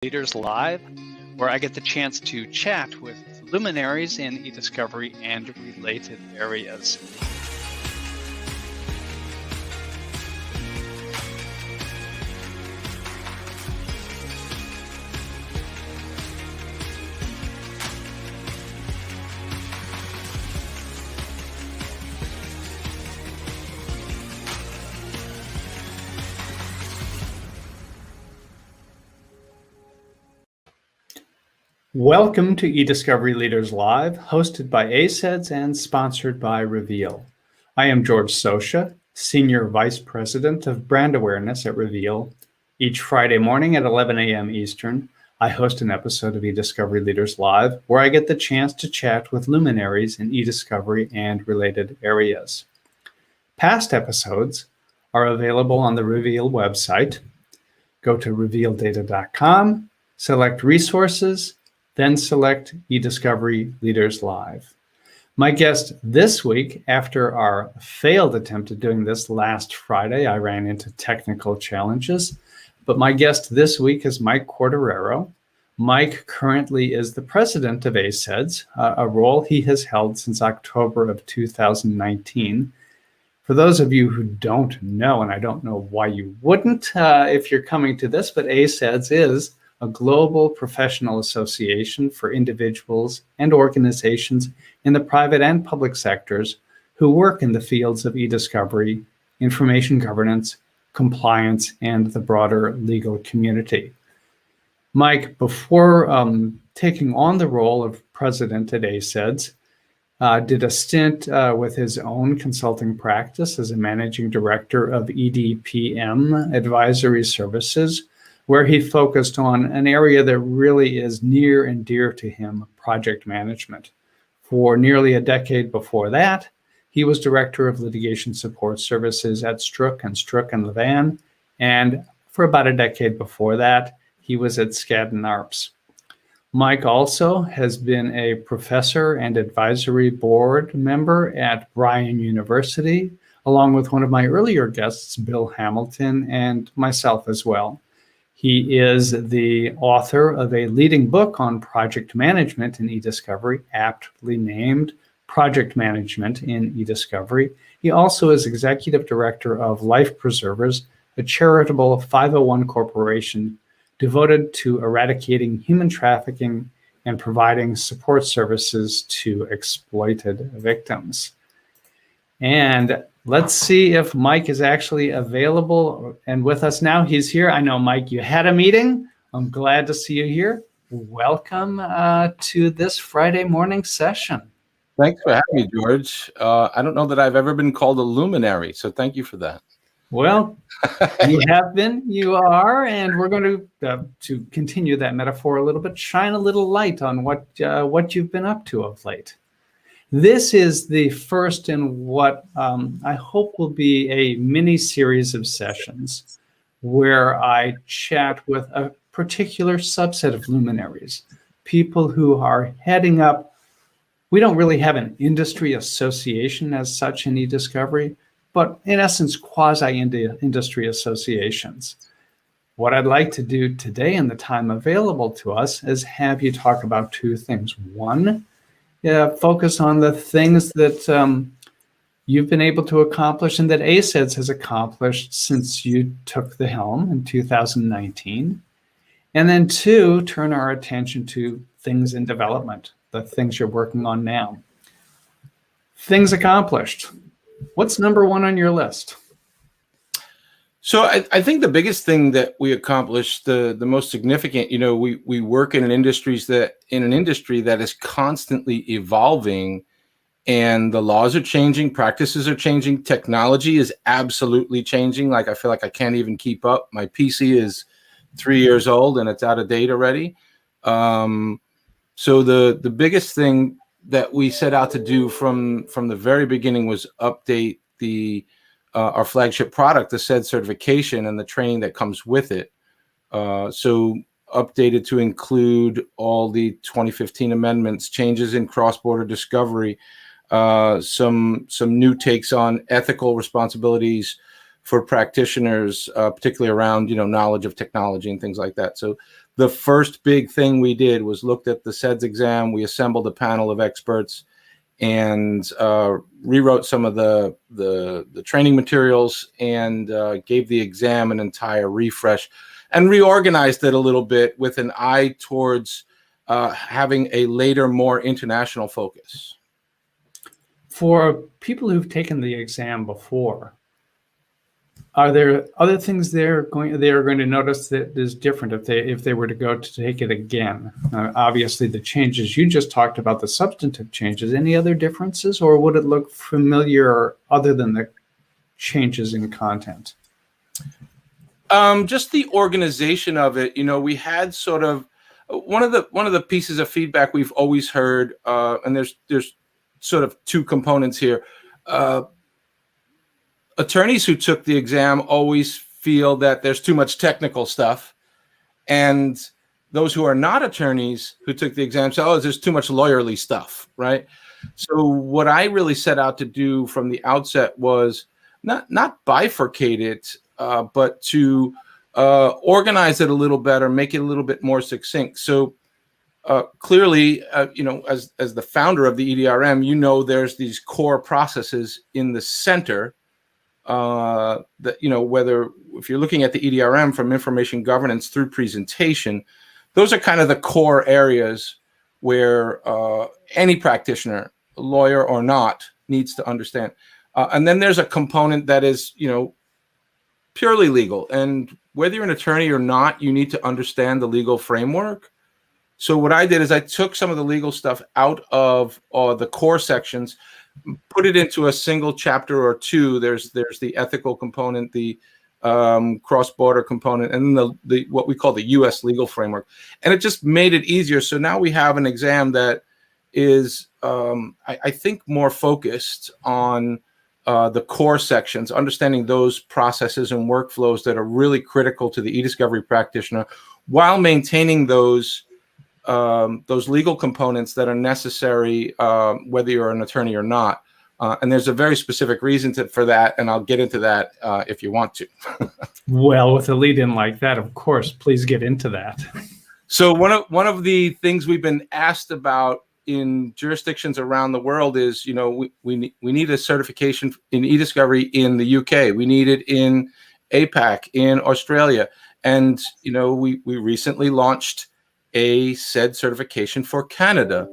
Leaders Live, where I get the chance to chat with luminaries in e-discovery and related areas. Welcome to eDiscovery Leaders Live, hosted by ACEDS and sponsored by Reveal. I am George Socha, Senior Vice President of Brand Awareness at Reveal. Each Friday morning at 11 a.m. Eastern, I host an episode of eDiscovery Leaders Live where I get the chance to chat with luminaries in eDiscovery and related areas. Past episodes are available on the Reveal website. Go to revealdata.com, select Resources, then select eDiscovery Leaders Live. My guest this week, after our failed attempt at doing this last Friday, I ran into technical challenges, but my guest this week is Mike Quartararo. Mike currently is the president of ACEDS, a role he has held since October of 2019. For those of you who don't know, and I don't know why you wouldn't if you're coming to this, but ACEDS is a global professional association for individuals and organizations in the private and public sectors who work in the fields of e-discovery, information governance, compliance, and the broader legal community. Mike, before taking on the role of president at ACEDS, did a stint with his own consulting practice as a managing director of EDPM Advisory Services, where he focused on an area that really is near and dear to him, project management. For nearly a decade before that, he was Director of Litigation Support Services at Strzok and Levan, and for about a decade before that, he was at Skadden Arps. Mike also has been a professor and advisory board member at Bryan University, along with one of my earlier guests, Bill Hamilton, and myself as well. He is the author of a leading book on project management in e-discovery, aptly named Project Management in E-Discovery. He also is executive director of Life Preservers, a charitable 501 corporation devoted to eradicating human trafficking and providing support services to exploited victims. And let's see if Mike is actually available and with us now. He's here. I know, Mike, you had a meeting. I'm glad to see you here. Welcome to this Friday morning session. Thanks for having me, George. I don't know that I've ever been called a luminary, so thank you for that. Well, you have been, you are, and we're going to continue that metaphor a little bit, shine a little light on what you've been up to of late. This is the first in what I hope will be a mini series of sessions where I chat with a particular subset of luminaries, people who are heading up. We don't really have an industry association as such in e-discovery, but in essence, quasi-industry associations. What I'd like to do today in the time available to us is have you talk about two things. One, focus on the things that you've been able to accomplish and that ACEDS has accomplished since you took the helm in 2019. And then two, turn our attention to things in development, the things you're working on now. Things accomplished. What's number one on your list? So I think the biggest thing that we accomplished, the most significant, we work in an industry that is constantly evolving, and the laws are changing, practices are changing, technology is absolutely changing. Like, I feel like I can't even keep up. My PC is 3 years old and it's out of date already. So the biggest thing that we set out to do from the very beginning was update our flagship product, the ACEDS certification, and the training that comes with it. So updated to include all the 2015 amendments, changes in cross-border discovery, some new takes on ethical responsibilities for practitioners, particularly around knowledge of technology and things like that. So the first big thing we did was looked at the SEDS exam. We assembled a panel of experts and rewrote some of the training materials and gave the exam an entire refresh and reorganized it a little bit with an eye towards having a later, more international focus. For people who've taken the exam before, are there other things they are going to notice that is different if they were to go to take it again? Obviously, the changes you just talked about, the substantive changes. Any other differences, or would it look familiar other than the changes in content? Just the organization of it. You know, we had sort of one of the pieces of feedback we've always heard, and there's sort of two components here. Attorneys who took the exam always feel that there's too much technical stuff, and those who are not attorneys who took the exam say, oh, there's too much lawyerly stuff, right? So what I really set out to do from the outset was not bifurcate it, but to organize it a little better, make it a little bit more succinct. So clearly, you know, as the founder of the EDRM, you know, there's these core processes in the center that, you know, whether if you're looking at the EDRM from information governance through presentation, those are kind of the core areas where any practitioner, lawyer or not, needs to understand. And then there's a component that is, you know, purely legal. And whether you're an attorney or not, you need to understand the legal framework. So what I did is I took some of the legal stuff out of the core sections, put it into a single chapter or two. There's the ethical component, the cross-border component, and then the what we call the U.S. legal framework. And it just made it easier. So now we have an exam that is, I think, more focused on the core sections, understanding those processes and workflows that are really critical to the e-discovery practitioner, while maintaining those legal components that are necessary, whether you're an attorney or not. And there's a very specific reason for that, and I'll get into that if you want to. Well, with a lead-in like that, of course, please get into that. So one of the things we've been asked about in jurisdictions around the world is, you know, we need a certification in e-discovery in the UK. We need it in APAC, in Australia. And, you know, we recently launched a SED certification for Canada.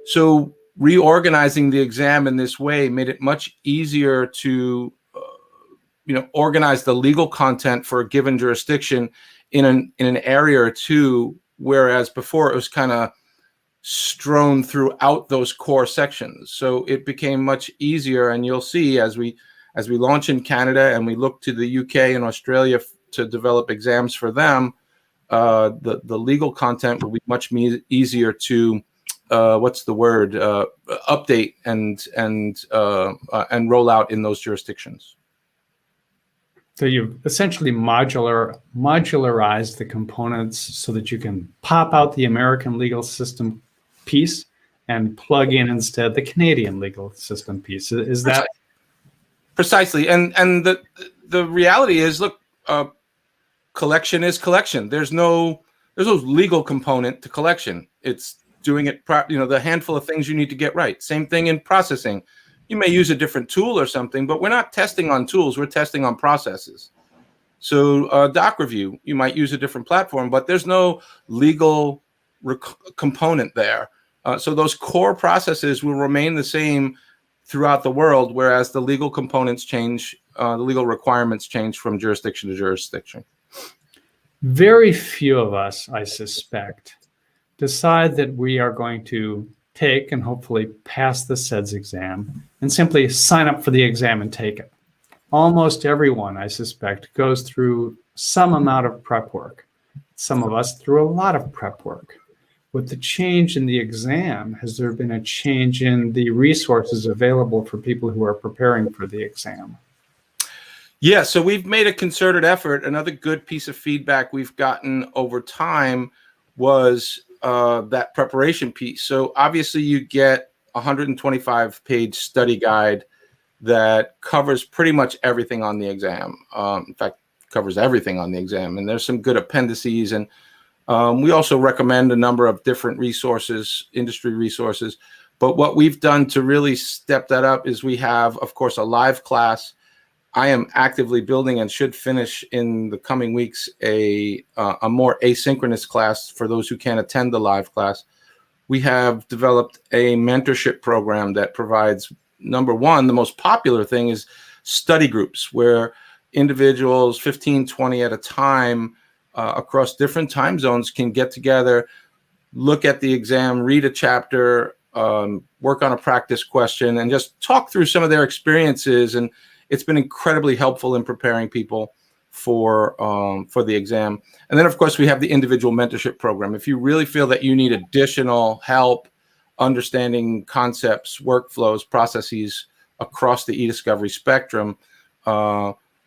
So reorganizing the exam in this way made it much easier to, you know, organize the legal content for a given jurisdiction in an area or two, whereas before it was kind of strewn throughout those core sections. So it became much easier, and you'll see as we launch in Canada and we look to the UK and Australia to develop exams for them, the legal content will be much easier to update and roll out in those jurisdictions. So you've essentially modularized the components so that you can pop out the American legal system piece and plug in instead the Canadian legal system piece. Is that precisely? And the reality is, look, collection is collection. There's no legal component to collection. It's doing it, you know, the handful of things you need to get right. Same thing in processing. You may use a different tool or something, but we're not testing on tools. We're testing on processes. So doc review, you might use a different platform, but there's no legal component there. So those core processes will remain the same throughout the world, whereas the legal components change, the legal requirements change from jurisdiction to jurisdiction. Very few of us, I suspect, decide that we are going to take and hopefully pass the SEDS exam and simply sign up for the exam and take it. Almost everyone, I suspect, goes through some amount of prep work. Some of us through a lot of prep work. With the change in the exam, has there been a change in the resources available for people who are preparing for the exam? Yeah, so we've made a concerted effort. Another good piece of feedback we've gotten over time was that preparation piece. So obviously you get a 125-page study guide that covers pretty much everything on the exam. In fact, covers everything on the exam. And there's some good appendices. And We also recommend a number of different resources, industry resources. But what we've done to really step that up is we have, of course, a live class. I am actively building and should finish in the coming weeks a more asynchronous class for those who can't attend the live class. We have developed a mentorship program that provides, number one, the most popular thing is study groups where individuals, 15, 20 at a time, across different time zones can get together, look at the exam, read a chapter, work on a practice question, and just talk through some of their experiences. And it's been incredibly helpful in preparing people for the exam. And then, of course, we have the individual mentorship program. If you really feel that you need additional help understanding concepts, workflows, processes across the e-discovery spectrum,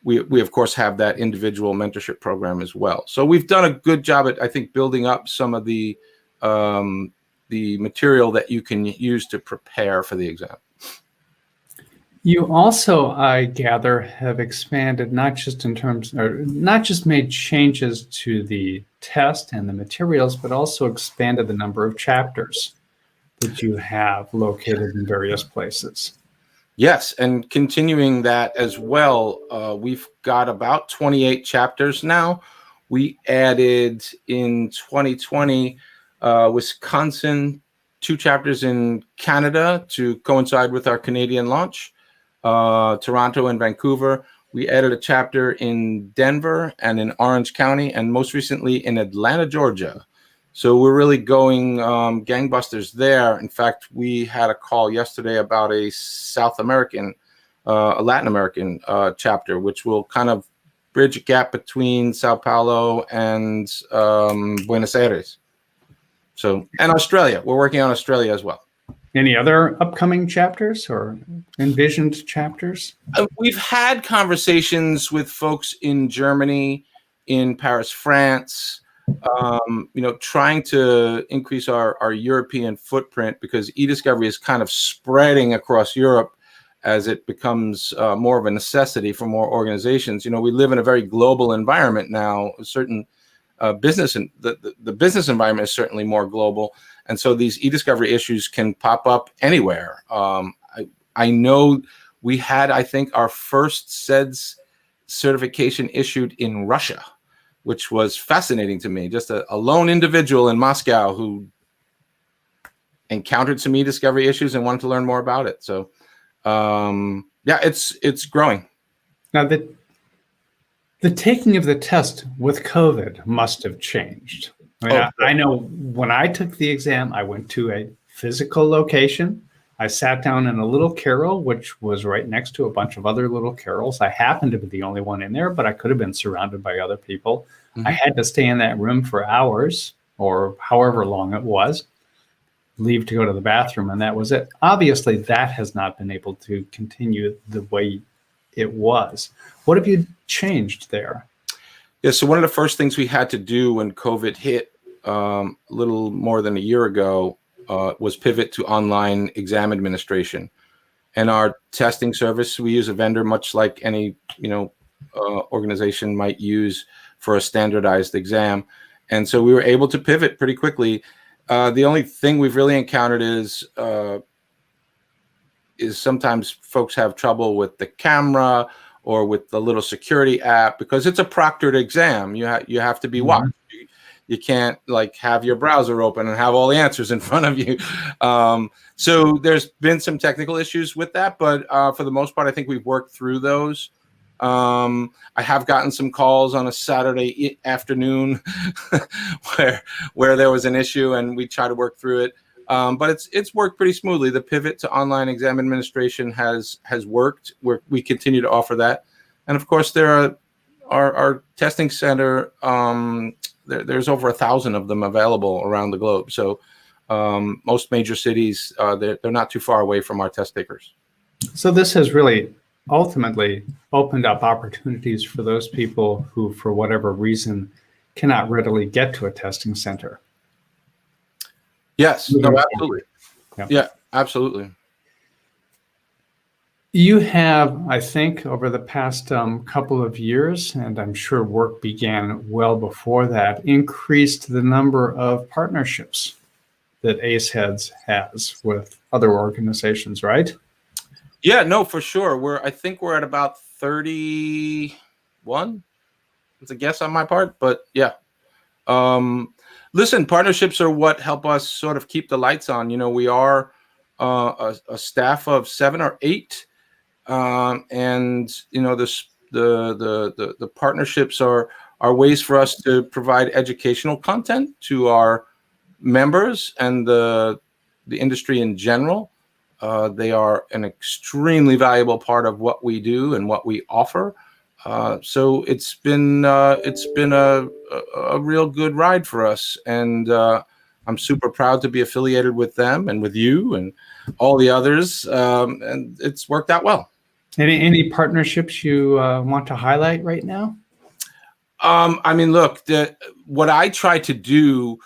we of course have that individual mentorship program as well. So we've done a good job at, I think, building up some of the material that you can use to prepare for the exam. You also, I gather, have expanded not just in terms, or not just made changes to the test and the materials, but also expanded the number of chapters that you have located in various places. Yes, and continuing that as well, we've got about 28 chapters now. We added in 2020, Wisconsin, 2 chapters in Canada to coincide with our Canadian launch. Toronto and Vancouver. We added a chapter in Denver and in Orange County, and most recently in Atlanta, Georgia. So we're really going gangbusters there. In fact, we had a call yesterday about a South American, a Latin American chapter, which will kind of bridge a gap between Sao Paulo and Buenos Aires. So, and Australia. We're working on Australia as well. Any other upcoming chapters or envisioned chapters? We've had conversations with folks in Germany, in Paris, France, trying to increase our European footprint, because e-discovery is kind of spreading across Europe as it becomes more of a necessity for more organizations. We live in a very global environment now. A certain business, and the business environment is certainly more global. And so these e-discovery issues can pop up anywhere. I know we had, I think, our first ACEDS certification issued in Russia, which was fascinating to me. Just a lone individual in Moscow who encountered some e-discovery issues and wanted to learn more about it. So, yeah, it's growing. Now, the taking of the test with COVID must have changed. I know when I took the exam, I went to a physical location. I sat down in a little carrel, which was right next to a bunch of other little carrels. I happened to be the only one in there, but I could have been surrounded by other people. Mm-hmm. I had to stay in that room for hours or however long it was, leave to go to the bathroom, and that was it. Obviously, that has not been able to continue the way it was. What have you changed there? Yeah, so one of the first things we had to do when COVID hit a little more than a year ago was pivot to online exam administration. And our testing service, we use a vendor much like any organization might use for a standardized exam. And so we were able to pivot pretty quickly. The only thing we've really encountered is sometimes folks have trouble with the camera or with the little security app, because it's a proctored exam. You have to be watched. You can't have your browser open and have all the answers in front of you. So there's been some technical issues with that, but for the most part, I think we've worked through those. I have gotten some calls on a Saturday afternoon where there was an issue, and we try to work through it. But it's worked pretty smoothly. The pivot to online exam administration has worked. We continue to offer that, and of course there are our testing center. There's over 1,000 of them available around the globe. So most major cities, they're not too far away from our test takers. So this has really ultimately opened up opportunities for those people who, for whatever reason, cannot readily get to a testing center. Yes, no, absolutely. Yeah, absolutely. You have, I think, over the past couple of years, and I'm sure work began well before that, increased the number of partnerships that ACEDS has with other organizations, right? Yeah, no, for sure. I think we're at about 31. It's a guess on my part, but yeah. Listen, partnerships are what help us sort of keep the lights on. We are a staff of 7 or 8. And the partnerships are ways for us to provide educational content to our members and the industry in general. They are an extremely valuable part of what we do and what we offer. So it's been a real good ride for us, and I'm super proud to be affiliated with them and with you and all the others, and it's worked out well. Any partnerships you want to highlight right now? I mean, look, what I try to do,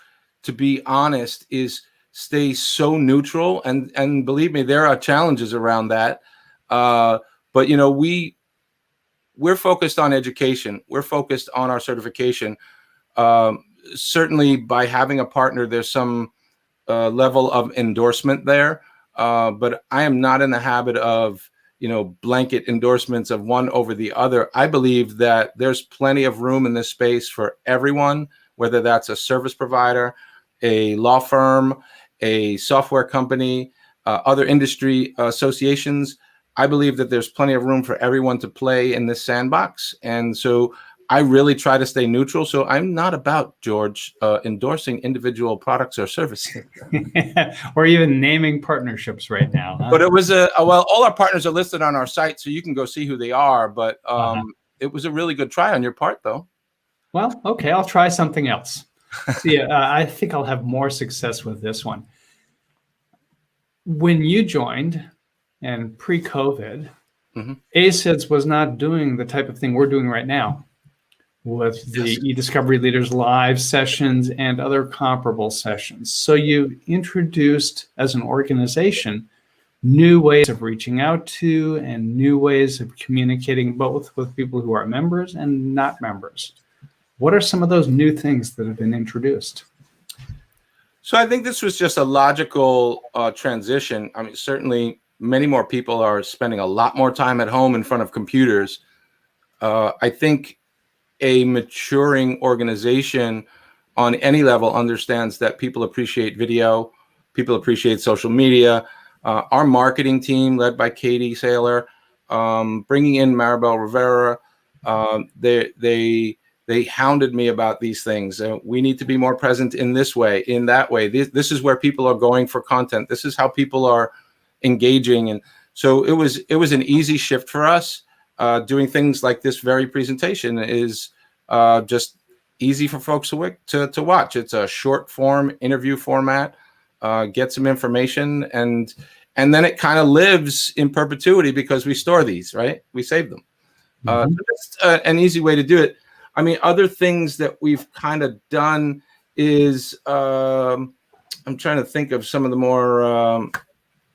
to be honest, is stay so neutral, and believe me, there are challenges around that. But we're focused on education. We're focused on our certification. Certainly, by having a partner, there's some level of endorsement there. But I am not in the habit of blanket endorsements of one over the other. I believe that there's plenty of room in this space for everyone, whether that's a service provider, a law firm, a software company, other industry associations. I believe that there's plenty of room for everyone to play in this sandbox. And so I really try to stay neutral. So I'm not about, George, endorsing individual products or services. Or even naming partnerships right now. Huh? But it was well, all our partners are listed on our site, so you can go see who they are. But it was a really good try on your part, though. Well, okay, I'll try something else. See, I think I'll have more success with this one. When you joined, and pre-COVID, ACEDS was not doing the type of thing we're doing right now with the eDiscovery Leaders Live sessions and other comparable sessions. So you introduced, as an organization, new ways of reaching out to and new ways of communicating both with people who are members and not members. What are some of those new things that have been introduced? So I think this was just a logical transition. I mean, certainly many more people are spending a lot more time at home in front of computers. I think a maturing organization on any level understands that people appreciate video, people appreciate social media. Our marketing team, led by Katie Saylor, bringing in Maribel Rivera, they hounded me about these things. We need to be more present in this way, in that way. This is where people are going for content. This is how people are engaging. And so it was an easy shift for us. Doing things like this very presentation is just easy for folks to watch. It's a short form interview format. Get some information, and then it kind of lives in perpetuity because we store these, right? We save them. So that's an easy way to do it. I mean, other things that we've kind of done is I'm trying to think of some of the more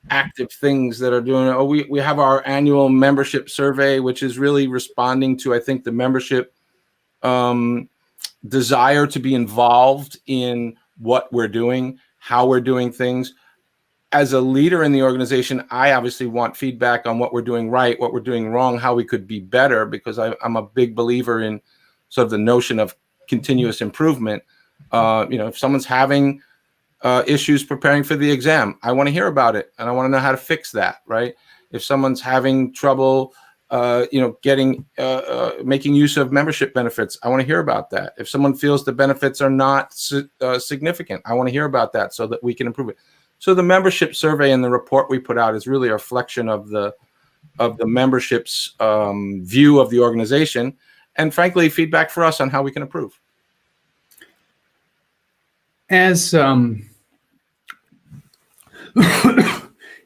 active things that are doing. Oh, we have our annual membership survey, which is really responding to, I think, the membership desire to be involved in what we're doing, how we're doing things. As a leader in the organization, I obviously want feedback on what we're doing right, what we're doing wrong, how we could be better, because I'm a big believer in sort of the notion of continuous improvement. If someone's having issues preparing for the exam, I want to hear about it, and I want to know how to fix that, right? If someone's having trouble making use of membership benefits, I want to hear about that. If someone feels the benefits are not significant, I want to hear about that so that we can improve it. So the membership survey and the report we put out is really a reflection of the membership's view of the organization, and frankly, feedback for us on how we can improve. As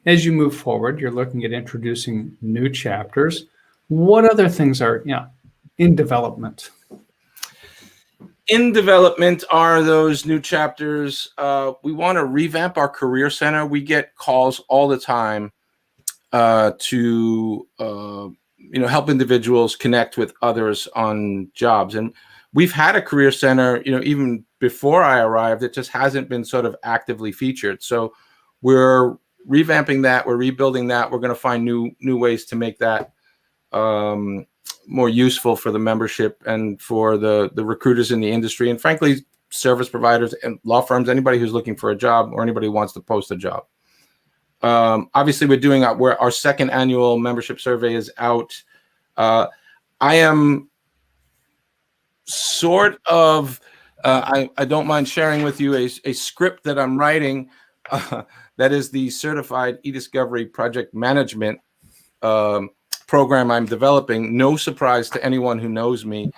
as you move forward, you're looking at introducing new chapters. What other things are in development? In development are those new chapters. We want to revamp our career center. We get calls all the time to help individuals connect with others on jobs. And we've had a career center, even before I arrived. It just hasn't been sort of actively featured. So we're revamping that. We're rebuilding that. We're going to find new ways to make that more useful for the membership and for the recruiters in the industry, and frankly, service providers and law firms, anybody who's looking for a job or anybody who wants to post a job. Obviously, we're doing where our second annual membership survey is out. I am sort of, I don't mind sharing with you a script that I'm writing that is the Certified E-Discovery Project Management program I'm developing. No surprise to anyone who knows me.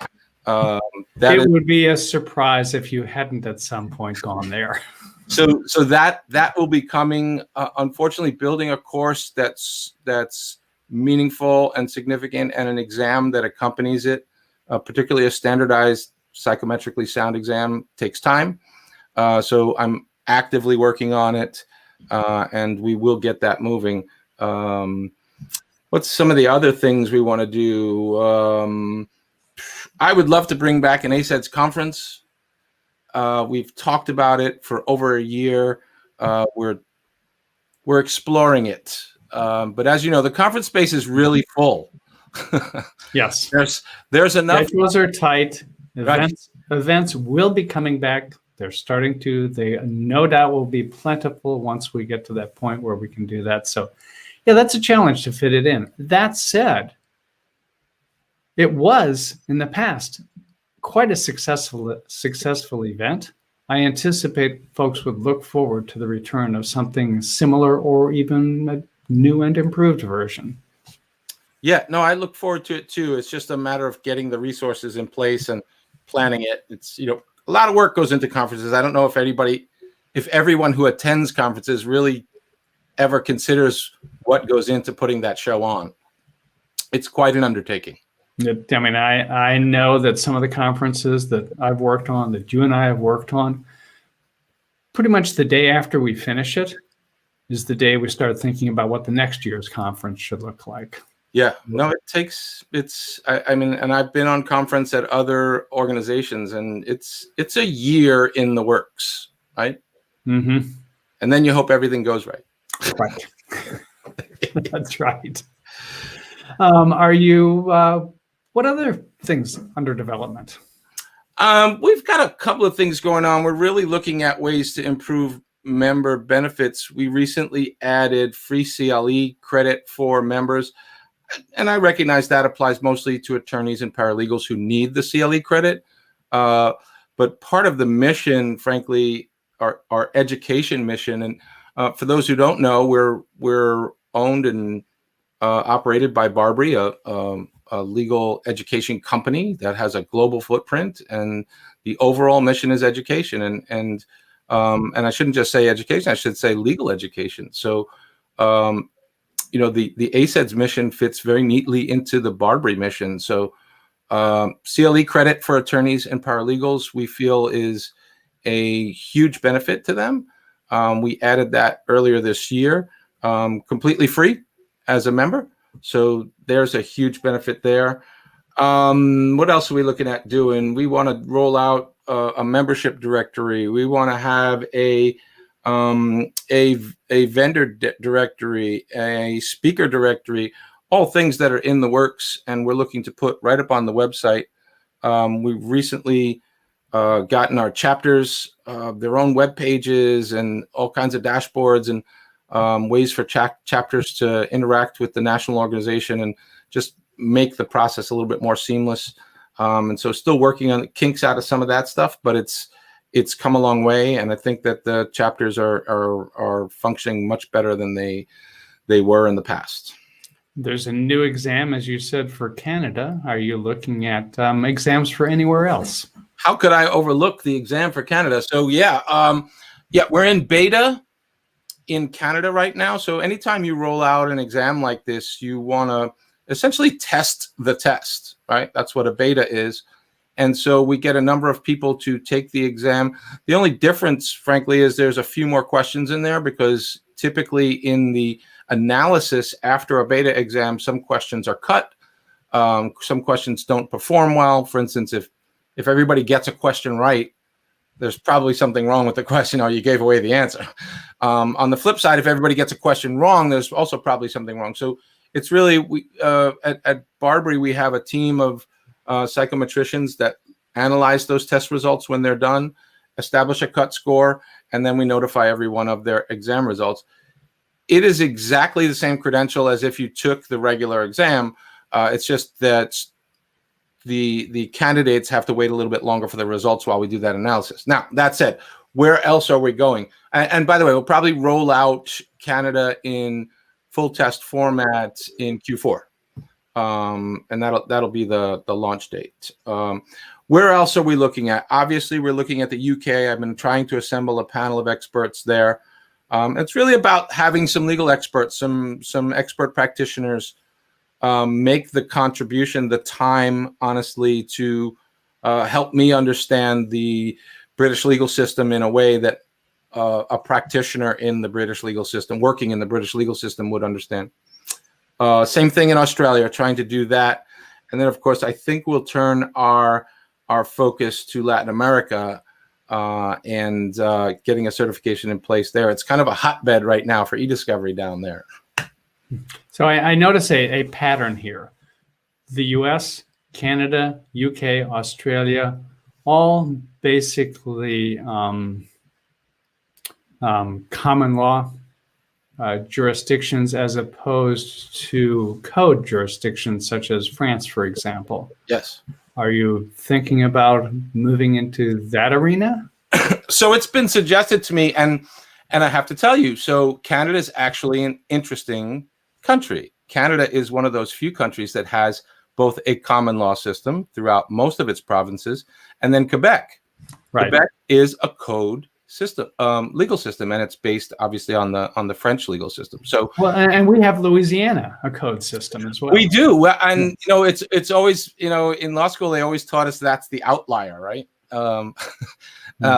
It would be a surprise if you hadn't at some point gone there. So that will be coming. Unfortunately, building a course that's meaningful and significant, and an exam that accompanies it, particularly a standardized psychometrically sound exam, takes time. So I'm actively working on it, and we will get that moving. What's some of the other things we want to do? I would love to bring back an ACEDS conference. We've talked about it for over a year. We're exploring it, but as you know, the conference space is really full. Yes, there's enough. Schedules are tight. Events will be coming back. They're starting to. They no doubt will be plentiful once we get to that point where we can do that. So, yeah, that's a challenge to fit it in. That said, it was in the past quite a successful event. I anticipate folks would look forward to the return of something similar or even a new and improved version. Yeah, no, I look forward to it too. It's just a matter of getting the resources in place and planning it. It's, a lot of work goes into conferences. I don't know if everyone who attends conferences really ever considers what goes into putting that show on. It's quite an undertaking. I mean, I know that some of the conferences that I've worked on, that you and I have worked on, pretty much the day after we finish it is the day we start thinking about what the next year's conference should look like. Yeah, no, I mean, and I've been on conference at other organizations, and it's a year in the works, right? Mm-hmm. And then you hope everything goes right. Right. That's right. Are you, what other things under development? We've got a couple of things going on. We're really looking at ways to improve member benefits. We recently added free CLE credit for members. And I recognize that applies mostly to attorneys and paralegals who need the CLE credit. But part of the mission, frankly, our education mission, and for those who don't know, we're owned and operated by Barbary, a legal education company that has a global footprint, and the overall mission is education. And I shouldn't just say education; I should say legal education. So. The ACEDS mission fits very neatly into the Barbary mission. So CLE credit for attorneys and paralegals, we feel, is a huge benefit to them. We added that earlier this year, completely free as a member. So there's a huge benefit there. What else are we looking at doing? We want to roll out a membership directory. We want to have a vendor directory, a speaker directory, all things that are in the works, and we're looking to put right up on the website. We've recently gotten our chapters their own web pages and all kinds of dashboards and ways for chapters to interact with the national organization and just make the process a little bit more seamless. And so still working on the kinks out of some of that stuff, but it's come a long way, and I think that the chapters are functioning much better than they were in the past. There's a new exam, as you said, for Canada. Are you looking at exams for anywhere else? How could I overlook the exam for Canada? So we're in beta in Canada right now. So anytime you roll out an exam like this, you want to essentially test the test, right? That's what a beta is. And so we get a number of people to take the exam. The only difference, frankly, is there's a few more questions in there, because typically in the analysis after a beta exam. Some questions are cut. Some questions don't perform well. For instance, if everybody gets a question right, there's probably something wrong with the question, or you gave away the answer. On the flip side, if everybody gets a question wrong, there's also probably something wrong. So it's really, at Barbary, we have a team of psychometricians that analyze those test results when they're done, establish a cut score, and then we notify everyone of their exam results. It is exactly the same credential as if you took the regular exam. It's just that the candidates have to wait a little bit longer for the results while we do that analysis. Now, that said, where else are we going? And by the way, we'll probably roll out Canada in full test format in Q4. And that'll be the launch date. Where else are we looking at? Obviously, we're looking at the UK. I've been trying to assemble a panel of experts there. It's really about having some legal experts, some expert practitioners make the contribution, the time, honestly, to help me understand the British legal system in a way that a practitioner in the British legal system, working in the British legal system, would understand. Same thing in Australia, trying to do that. And then, of course, I think we'll turn our focus to Latin America and getting a certification in place there. It's kind of a hotbed right now for e-discovery down there. So I notice a pattern here. The US, Canada, UK, Australia, all basically common law jurisdictions, as opposed to code jurisdictions such as France, for example. Yes. Are you thinking about moving into that arena? So it's been suggested to me, and I have to tell you, so Canada is actually an interesting country. Canada is one of those few countries that has both a common law system throughout most of its provinces, and then Quebec. Right. Quebec is a code system, legal system, and it's based obviously on the French legal system. So, well, and we have Louisiana, a code system as well. We do, and you know, it's always, you know, in law school they always taught us that's the outlier, right?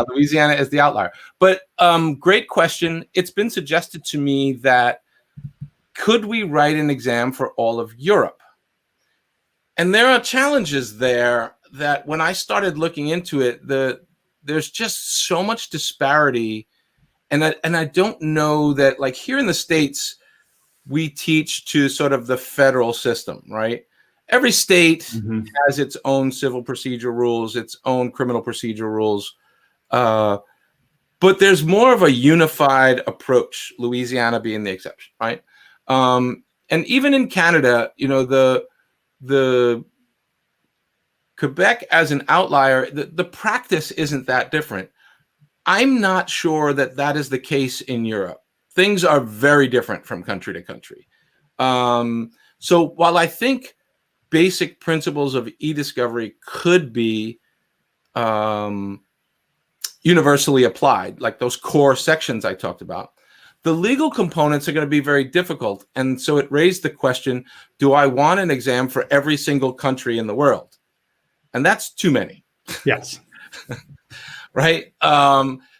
Louisiana is the outlier. But great question. It's been suggested to me that could we write an exam for all of Europe? And there are challenges there that when I started looking into it, there's just so much disparity. And I don't know that, like, here in the States, we teach to sort of the federal system, right? Every state has its own civil procedure rules, its own criminal procedure rules. But there's more of a unified approach, Louisiana being the exception, right? And even in Canada, you know, the Quebec as an outlier, the practice isn't that different. I'm not sure that that is the case in Europe. Things are very different from country to country. So while I think basic principles of e-discovery could be universally applied, like those core sections I talked about, the legal components are going to be very difficult. And so it raised the question, do I want an exam for every single country in the world? And that's too many. Yes. Right?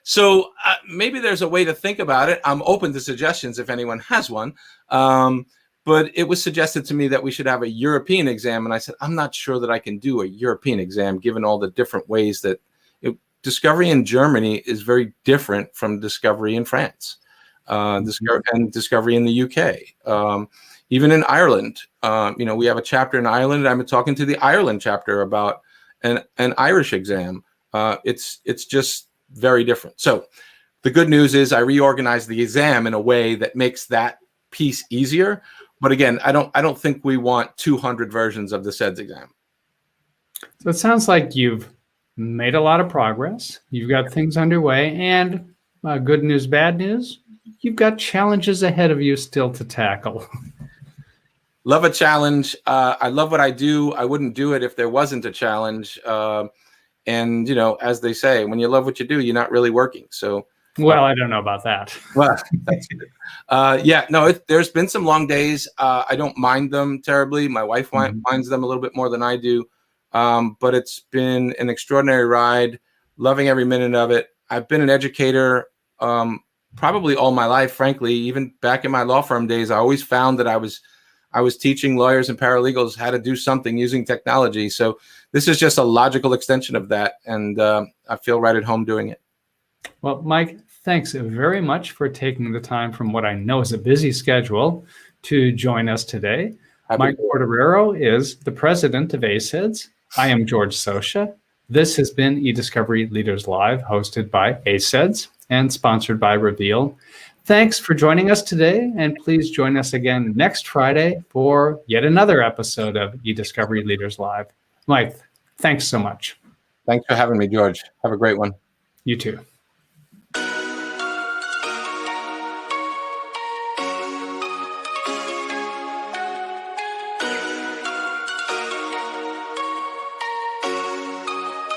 So maybe there's a way to think about it. I'm open to suggestions if anyone has one. But it was suggested to me that we should have a European exam. And I said, I'm not sure that I can do a European exam, given all the different ways that discovery in Germany is very different from discovery in France. And discovery in the UK, even in Ireland. You know, we have a chapter in Ireland. I've been talking to the Ireland chapter about an Irish exam. It's just very different. So the good news is I reorganized the exam in a way that makes that piece easier. But again, I don't think we want 200 versions of the ACEDS exam. So it sounds like you've made a lot of progress. You've got things underway, and good news, bad news, you've got challenges ahead of you still to tackle. Love a challenge. I love what I do. I wouldn't do it if there wasn't a challenge. And, you know, as they say, when you love what you do, you're not really working. So, well, I don't know about that. Well, that's good. Yeah, no, there's been some long days. I don't mind them terribly. My wife minds them a little bit more than I do. But it's been an extraordinary ride, loving every minute of it. I've been an educator probably all my life, frankly. Even back in my law firm days, I always found that I was teaching lawyers and paralegals how to do something using technology. So this is just a logical extension of that, and I feel right at home doing it. Well, Mike, thanks very much for taking the time from what I know is a busy schedule to join us today. Mike Quartararo is the president of ACEDS. I am George Socha. This has been eDiscovery Leaders Live, hosted by ACEDS and sponsored by Reveal. Thanks for joining us today, and please join us again next Friday for yet another episode of eDiscovery Leaders Live. Mike, thanks so much. Thanks for having me, George. Have a great one. You too.